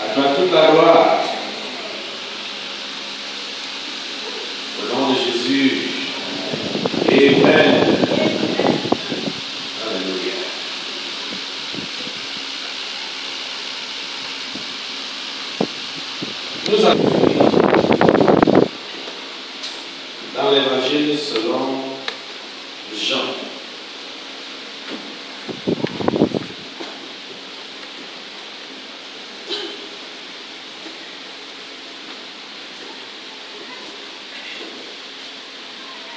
À toi toute la gloire. Au nom de Jésus. Amen. Alléluia. Nous avons vu dans l'évangile selon Jean.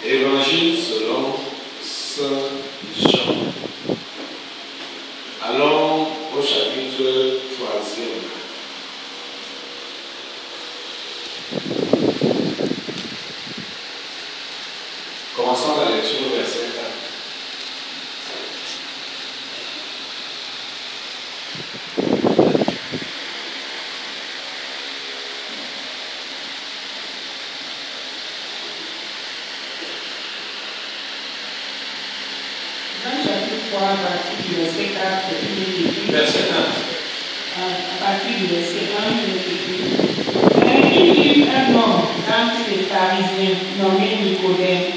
Évangile selon Saint Jean. Allons au chapitre 3e. Commençons la lecture au verset 1. À partir du verset 4, il est écrit. Verset 1. À partir du verset 1, il est écrit. Mais il y eut un homme d'entre les pharisiens nommé Nicodème,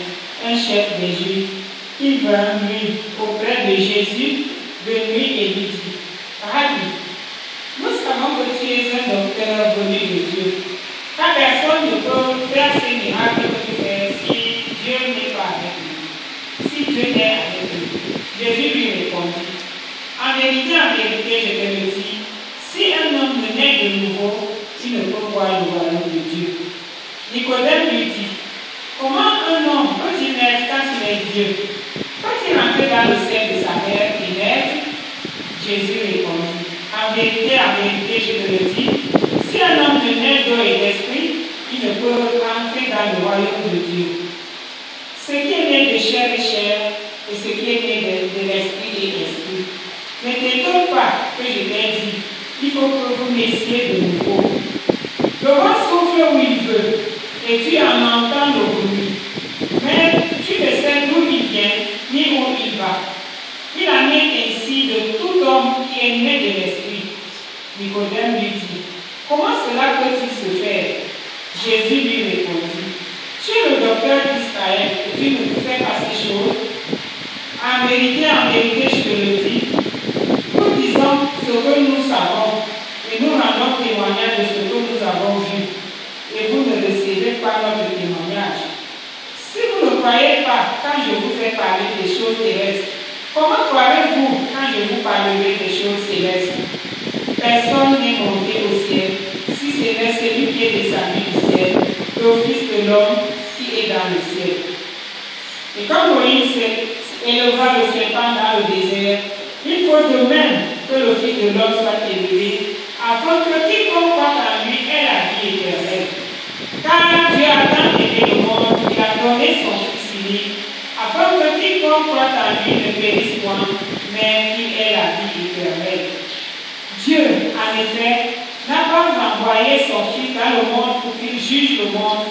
un chef des Juifs, qui vint lui auprès de Jésus de nuit et lui dit: Rabbi, nous savons que tu es un docteur venu de Dieu, car personne ne peut faire ces miracles que tu fais si Dieu n'est pas avec lui. Si Dieu est avec lui. Jésus lui répondit: en vérité, je te le dis, si un homme ne naît de nouveau, il ne peut voir le royaume de Dieu. Nicodème lui dit: comment un homme peut-il naître quand il est Dieu? Peut-il entrer dans le sein de sa mère et naître? Jésus répondit: en vérité, je te le dis, si un homme ne naît d'eau et d'esprit, il ne peut entrer dans le royaume de Dieu. Ce qui est né de chair est chair, et ce qui est né de l'esprit est esprit. Ne t'étonne pas que je t'ai dit, il faut que vous naissiez de nouveau. Le vent souffle où il veut, et tu en entends le bruit, mais tu ne sais d'où il vient, ni où il va. Il en est ainsi de tout homme qui est né de l'esprit. Nicodème lui dit: comment cela peut-il se faire? Jésus lui répondit: tu es le docteur d'Israël, et tu ne fais pas ces choses. En vérité, je te le dis, nous disons ce que nous savons et nous rendons témoignage de ce que nous avons vu, et vous ne recevez pas notre témoignage. Si vous ne croyez pas quand je vous fais parler des choses terrestres, comment croirez-vous quand je vous parlerai des choses célestes? Personne n'est monté au ciel, si ce n'est celui qui est descendu du ciel, le Fils de l'homme qui est dans le ciel. Et quand Moïse éleva le serpent dans le désert, il faut de même que le Fils de l'homme soit élevé, afin que quiconque croit en lui ait la vie éternelle. Car Dieu a tant aimé le monde qu'il a donné son Fils unique, afin que quiconque croit en lui ne périsse point, mais qu'il ait la vie éternelle. Dieu, en effet, n'a pas envoyé son Fils dans le monde pour qu'il juge le monde,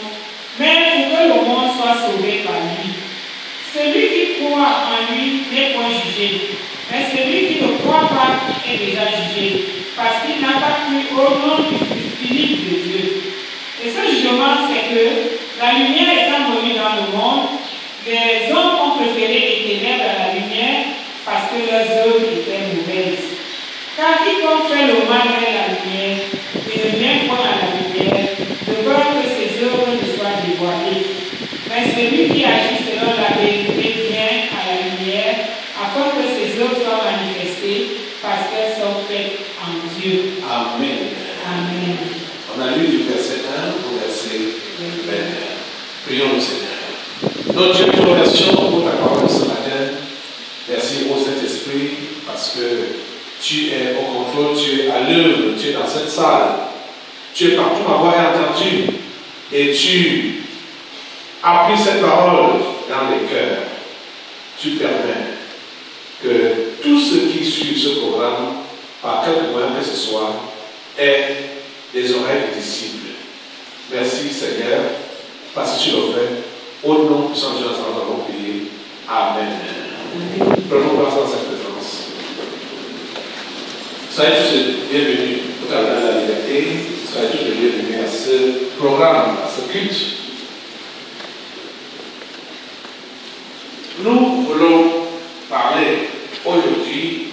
mais pour que le monde soit sauvé par lui. Celui qui croit en lui n'est point jugé, mais celui qui ne croit pas est déjà jugé, parce qu'il n'a pas cru au nom du Fils unique de Dieu. Et ce jugement, c'est que la lumière étant venue dans le monde, les hommes ont préféré les ténèbres à la lumière parce que leurs œuvres étaient mauvaises. Car quiconque fait le mal est la lumière, et ne vient point à la lumière, de peur que ses œuvres ne soient dévoilées. Mais celui qui agit selon la vérité vient à la lumière, afin que ses œuvres soient manifestées, parce qu'elles sont faites en Dieu. Amen. Amen. On a lu du verset 1 au verset 21. Prions le Seigneur. Notre Dieu, nous remercions pour ta parole ce matin. Merci au Saint-Esprit, parce que tu es au contrôle, tu es à l'œuvre, tu es dans cette salle. Tu es partout, ma voix est entendue. Et tu as pris cette parole dans les cœurs. Tu permets que tous ceux qui suivent ce programme, par quelque moyen que ce soit, aient des oreilles de disciples. Merci Seigneur, parce que tu le fais. Au nom de Saint Jean, nous avons prié. Amen. Prenons place dans cette présence. Soyez tous les bienvenus au Tabernacle de la Liberté. Soyez tous les bienvenus à ce programme, à ce culte. Nous voulons parler aujourd'hui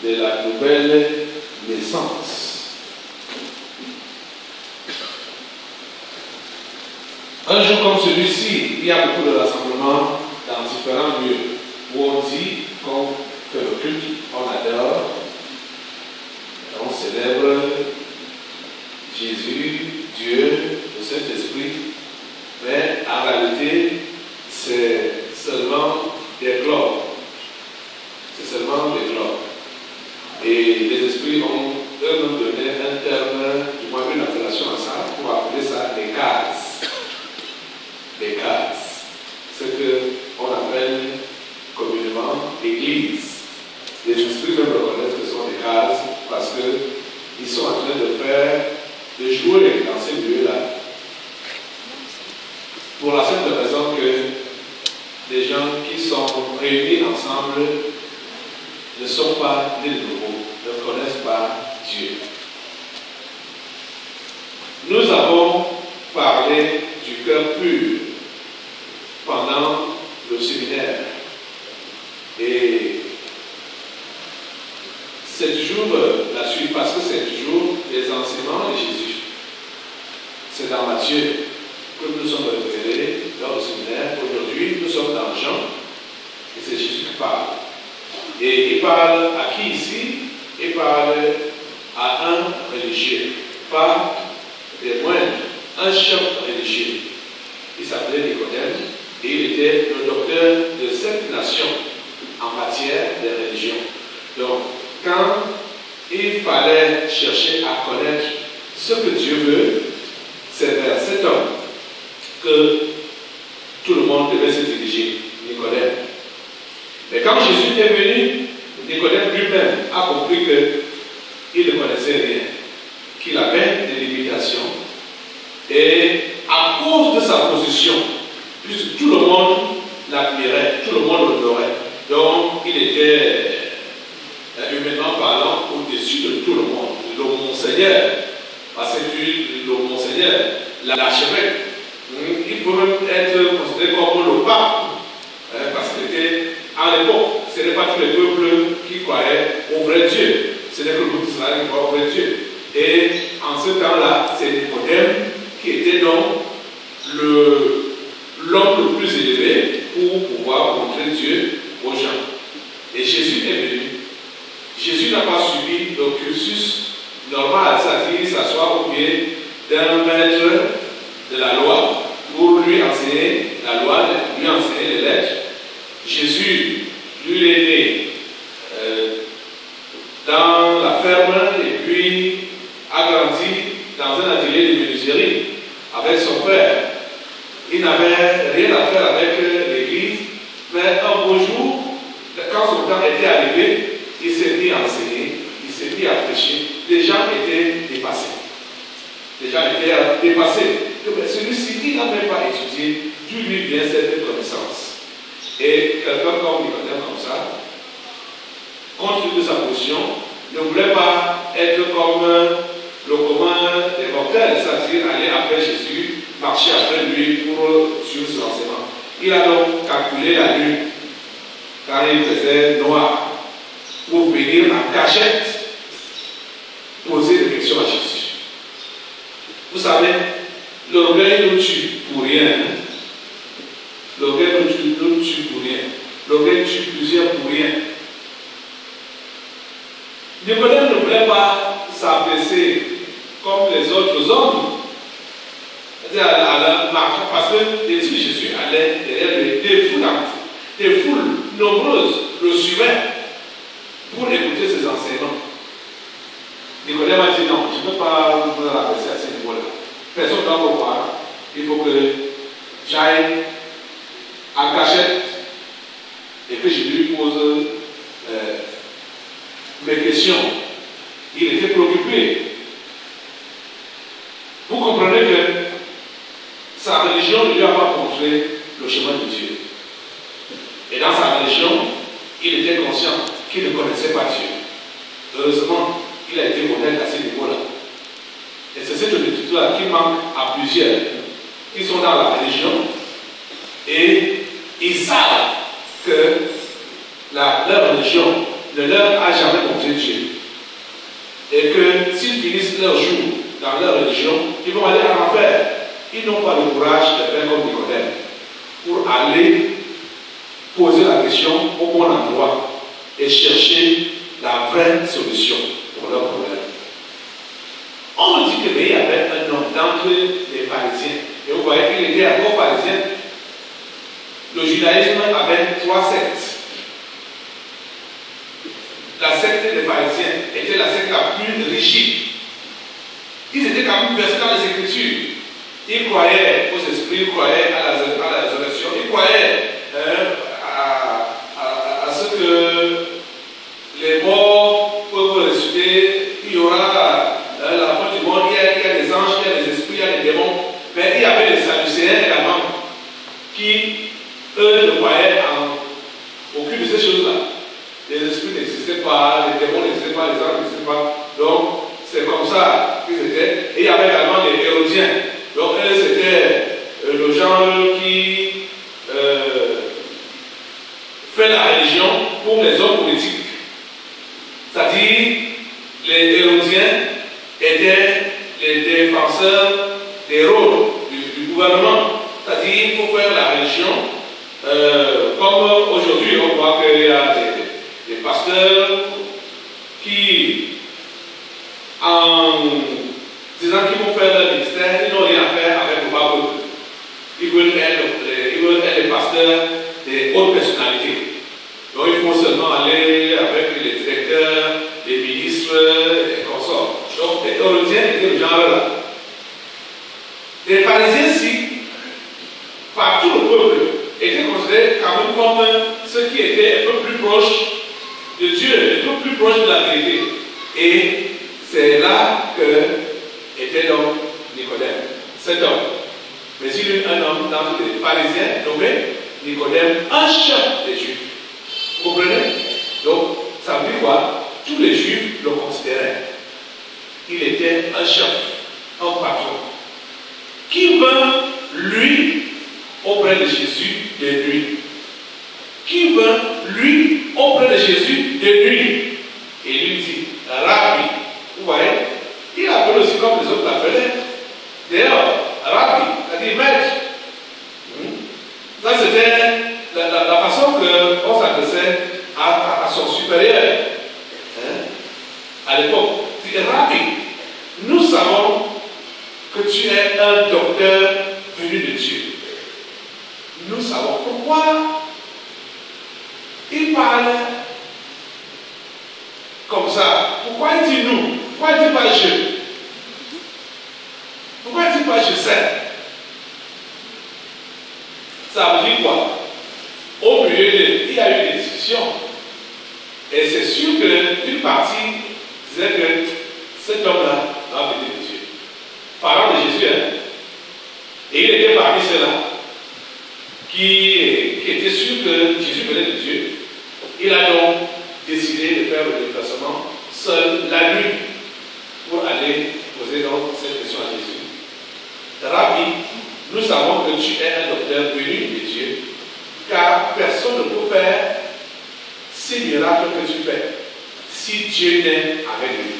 de la nouvelle naissance. Un jour comme celui-ci, il y a beaucoup de rassemblements dans différents lieux où on dit qu'on fait le culte, on adore, on célèbre Jésus, Dieu, le Saint-Esprit, mais en réalité, c'est seulement des globes. C'est seulement des globes. Et les esprits ont eux-mêmes donné un terme, du moins une appellation à ça, pour appeler ça des cases. Des cases. Ce qu'on appelle communément Église. Les esprits même reconnaissent que ce sont des cases parce qu'ils sont en train de jouer dans ces lieux-là. Pour la simple raison que les gens qui sont réunis ensemble ne sont pas nés de nouveau, ne connaissent pas Dieu. Nous avons parlé du cœur pur pendant le séminaire. Et c'est toujours la suite, parce que c'est toujours les enseignements de Jésus. C'est dans Matthieu que nous sommes référés lors du séminaire. Aujourd'hui, nous sommes dans Jean, et c'est Jésus qui parle. Et il parle à qui ici? Il parle à un religieux, pas des moindres, un chef religieux. Il s'appelait Nicodème et il était le docteur de cette nation en matière de religion. Donc, quand il fallait chercher à connaître ce que Dieu veut, c'est vers cet homme que tout le monde devait se diriger, Nicodème. Mais quand Jésus est venu, Nicodème lui-même a compris qu'il ne connaissait rien, qu'il avait des limitations. Et à cause de sa position, puisque tout le monde l'admirait, tout le monde l'honorait, donc il était, humainement parlant, au-dessus de tout le monde. Le Monseigneur, parce que le Monseigneur, l'archevêque, il peut même être considéré comme le pape, parce qu'il était, à l'époque, ce n'est pas tous les peuples qui croyaient au vrai Dieu, ce n'est que le peuple d'Israël qui croit au vrai Dieu. Et en ce temps-là, c'est Nicodème qui était donc l'homme le plus élevé pour pouvoir montrer Dieu aux gens. Et Jésus est venu. Jésus n'a pas suivi le cursus normal, c'est-à-dire il s'assoit au pied d'un maître de la loi pour lui enseigner la loi, lui enseigner les lettres. Jésus, lui, est né dans la ferme et puis a grandi dans un atelier de menuiserie avec son père. Il n'avait rien à faire avec l'église, mais un beau jour, quand son temps était arrivé, il s'est mis à enseigner, il s'est mis à prêcher. Les gens étaient dépassés. Les gens étaient dépassés. Celui-ci, il n'a même pas étudié, d'où lui vient cette connaissance. Et quelqu'un comme Nicodème comme ça, compte tenu de sa position, ne voulait pas être comme le commun des mortels, c'est-à-dire aller après Jésus, marcher après lui pour suivre son enseignement. Il a donc calculé la lune, car il faisait noir, pour venir en cachette poser des questions à Jésus. Vous savez, l'orgueil nous tue pour rien. L'orgueil nous tue pour rien. L'orgueil tue plusieurs pour rien. Nicodème ne voulait pas s'abaisser comme les autres hommes. Parce que les disciples de Jésus allaient derrière lui, des foules nombreuses le suivaient pour écouter ses enseignements. Nicodème a dit non, je ne peux pas me rabaisser à ce niveau-là. Personne ne doit me voir. Il faut que j'aille en cachette et que je lui pose mes questions. Il était préoccupé. Vous comprenez que sa religion ne lui a pas montré le chemin de Dieu. Et dans sa religion, il était conscient qu'il ne connaissait pas Dieu. Heureusement, il a été modèle à ce niveau-là. Et c'est cette honnêteté-là qui manque à plusieurs qui sont dans la religion et ils savent que leur religion ne leur a jamais montré Dieu. Et que s'ils finissent leur jour dans leur religion, ils vont aller en enfer. Ils n'ont pas le courage de faire comme Nicodème pour aller poser la question au bon endroit et chercher la vraie solution pour leur problème. On dit qu'il y avait un homme d'entre les pharisiens. Et vous voyez qu'il était un bon pharisien. Le judaïsme avait 3 sectes. La secte des pharisiens était la secte la plus rigide. Ils étaient quand même versés dans les Écritures. Ils croyaient aux esprits, ils croyaient à la résurrection, ils croyaient à ce que les morts peuvent ressusciter, il y aura la fin du monde, il y a des anges, il y a des esprits, il y a des démons. Mais il y avait les Sadducéens également qui, eux, ne croyaient en aucune de ces choses-là. Les esprits n'existaient pas, les démons n'existaient pas, les anges n'existaient pas. Donc, c'est comme ça qu'ils étaient. Et il y avait également les Hérodiens. Donc, eux, c'était le genre qui fait la religion pour les hommes politiques. C'est-à-dire, les Hérodiens étaient les défenseurs des rôles du gouvernement. C'est-à-dire, il faut faire la religion comme aujourd'hui, on voit qu'il y a des pasteurs qui, en disant qu'ils vont faire leur ministère, ils n'ont rien à faire avec le bas peuple. Ils veulent être les pasteurs des hautes personnalités. Donc il faut seulement aller avec les directeurs, les ministres et consorts. Donc les Hérodiens étaient le genre là. Les pharisiens, si, par tout le peuple, étaient considérés quand même comme ceux qui étaient un peu plus proches de Dieu, un peu plus proches de la vérité. Et c'est là que était donc Nicodème, cet homme. Mais il y a eu un homme dans les pharisiens nommé Nicodème, un chef des Juifs. Vous comprenez? Donc, ça veut dire quoi? Tous les Juifs le considéraient. Il était un chef, un patron. Qui vint, lui, auprès de Jésus de nuit? Qui vint, lui, auprès de Jésus de nuit? Et lui dit, Rabbi, vous voyez, il appelle aussi comme les autres l'appelaient. D'ailleurs, Rabbi, c'est-à-dire maître. Ça, c'était la façon qu'on s'adressait à son supérieur. À l'époque, c'est Rabbi. Nous savons que tu es un docteur venu de Dieu. Nous savons pourquoi il parle comme ça. Pourquoi il dit nous? Pourquoi il ne dit pas je? Pourquoi il ne dit pas je sais? Ça veut dire quoi? Au milieu il y a eu des discussions. Et c'est sûr qu'une partie disait que cet homme-là va venir de Dieu. Parlant de Jésus, hein? Et il était parmi ceux-là qui étaient sûrs que Jésus venait de Dieu. Il a donc décidé de faire le déplacement seul la nuit pour aller poser donc cette question à Jésus. Rabbi, nous savons que tu es un docteur venu de Dieu, car personne ne peut faire ces miracles que tu fais si Dieu n'est avec lui.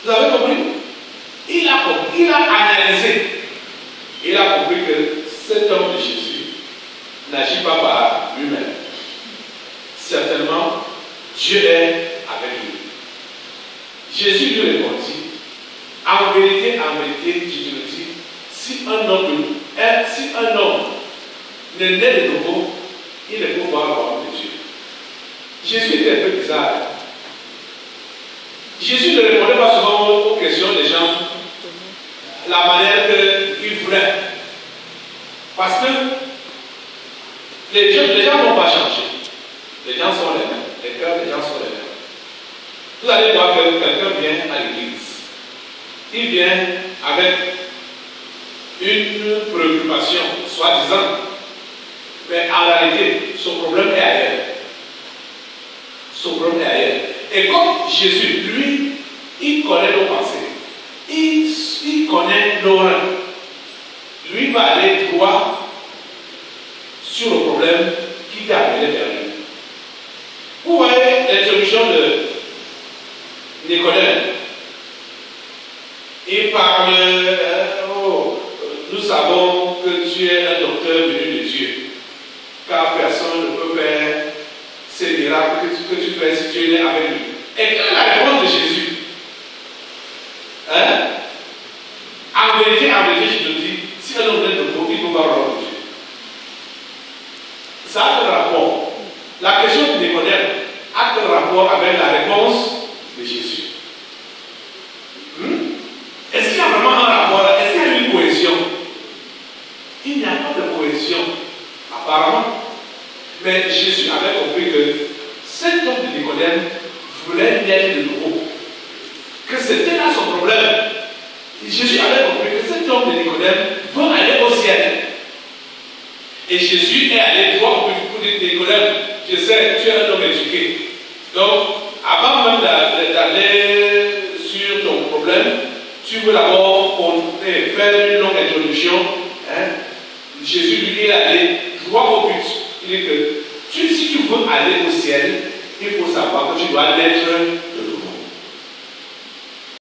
Vous avez compris? Il a analysé. Il a compris que cet homme de Jésus n'agit pas par lui-même. Certainement, Dieu est avec lui. Jésus lui répondit, en vérité, je te le dis, si un homme ne naît de nouveau, il ne peut voir le royaume de Dieu. Jésus était un peu bizarre. Jésus ne répondait pas souvent aux questions des gens la manière qu'il voulait. Parce que les gens n'ont pas changé. Les gens sont les mêmes. Les cœurs des gens sont les mêmes. Vous allez voir que quelqu'un vient à l'église. Il vient avec une préoccupation, soi-disant. Mais en réalité, son problème est ailleurs. Son problème est ailleurs. Et comme Jésus, lui, il connaît nos pensées, il connaît nos reins, lui va aller droit sur le problème qui t'a amené vers lui. Vous voyez l'introduction de Nicodème. Il parle, nous savons que tu es un docteur venu de Dieu, car personne ne peut faire ces miracles que tu fais si tu es avec lui. Et quelle est la réponse de Jésus? Hein? En vérité, je te dis, si un homme est de vous, il peut voir l'homme de Dieu. Ça a un rapport. La question de Nicodème a un rapport avec la réponse de Jésus. Est-ce qu'il y a vraiment un rapport là? Est-ce qu'il y a une cohésion? Il n'y a pas de cohésion, apparemment. Mais Jésus avait compris que cet homme de Nicodème voulait naître de nouveau. Que c'était là son problème. Jésus avait compris que cet homme de Nicodème veut aller au ciel. Et Jésus est allé droit au but pour dire Nicodème, je sais, tu es un homme éduqué. Donc, avant même d'aller sur ton problème, tu veux d'abord faire une longue introduction. Hein? Jésus lui est allé droit au but. Il dit que si tu veux aller au ciel, il faut savoir que tu dois naître de